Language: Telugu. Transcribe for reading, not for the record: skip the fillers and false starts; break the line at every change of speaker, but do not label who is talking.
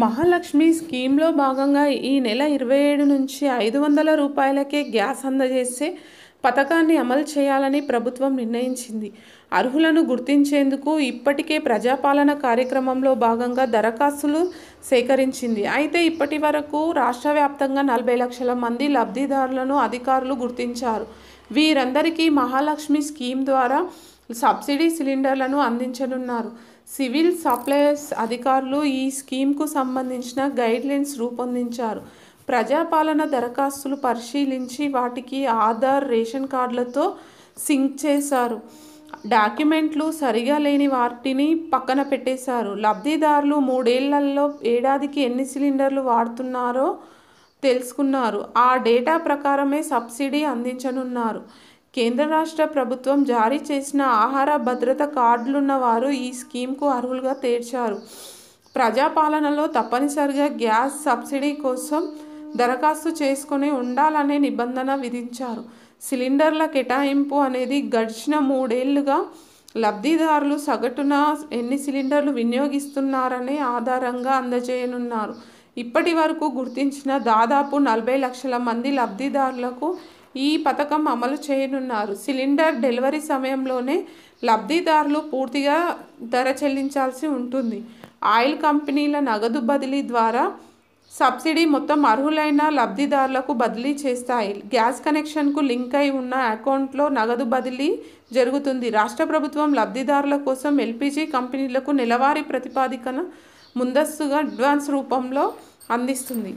మహాలక్ష్మి స్కీమ్లో భాగంగా ఈ నెల 27 నుంచి రూ. 500కే గ్యాస్ అందజేసే పథకాన్ని అమలు చేయాలని ప్రభుత్వం నిర్ణయించింది. అర్హులను గుర్తించేందుకు ఇప్పటికే ప్రజాపాలన కార్యక్రమంలో భాగంగా దరఖాస్తులు సేకరించింది. అయితే ఇప్పటి వరకు రాష్ట్ర వ్యాప్తంగా 40 లక్షల మంది లబ్ధిదారులను అధికారులు గుర్తించారు. వీరందరికీ మహాలక్ష్మి స్కీమ్ ద్వారా సబ్సిడీ సిలిండర్లను అందించనున్నారు. సివిల్ సప్లైస్ అధికారులు ఈ స్కీమ్కు సంబంధించిన గైడ్లైన్స్ రూపొందించారు. ప్రజాపాలన దరఖాస్తులు పరిశీలించి వాటికి ఆధార్, రేషన్ కార్డులతో సింక్ చేశారు. డాక్యుమెంట్లు సరిగా లేని వాటిని పక్కన పెట్టేశారు. లబ్ధిదారులు 3 ఏళ్లలో ఏడాదికి ఎన్ని సిలిండర్లు వాడుతున్నారో తెలుసుకున్నారు. ఆ డేటా ప్రకారమే సబ్సిడీ అందించనున్నారు. కేంద్ర రాష్ట్ర ప్రభుత్వం జారీ చేసిన ఆహార భద్రత కార్డులున్న వారు ఈ స్కీమ్కు అర్హులుగా తేల్చారు. ప్రజాపాలనలో తప్పనిసరిగా గ్యాస్ సబ్సిడీ కోసం దరఖాస్తు చేసుకుని ఉండాలనే నిబంధన విధించారు. సిలిండర్ల కేటాయింపు అనేది గడిచిన 3 ఏళ్లుగా లబ్ధిదారులు సగటున ఎన్ని సిలిండర్లు వినియోగిస్తున్నారనే ఆధారంగా అందజేయనున్నారు. ఇప్పటి వరకు గుర్తించిన దాదాపు 40 లక్షల మంది లబ్ధిదారులకు ఈ పథకం అమలు చేయనున్నారు. సిలిండర్ డెలివరీ సమయంలోనే లబ్ధిదారులు పూర్తిగా ధర చెల్లించాల్సి ఉంటుంది. ఆయిల్ కంపెనీల నగదు బదిలీ ద్వారా సబ్సిడీ మొత్తం అర్హులైన లబ్ధిదారులకు బదిలీ చేస్తాయి. గ్యాస్ కనెక్షన్కు లింక్ అయి ఉన్న అకౌంట్లో నగదు బదిలీ జరుగుతుంది. రాష్ట్ర ప్రభుత్వం లబ్ధిదారుల కోసం ఎల్పీజీ కంపెనీలకు నెలవారీ ప్రాతిపదికన ముందస్తుగా అడ్వాన్స్ రూపంలో అందిస్తుంది.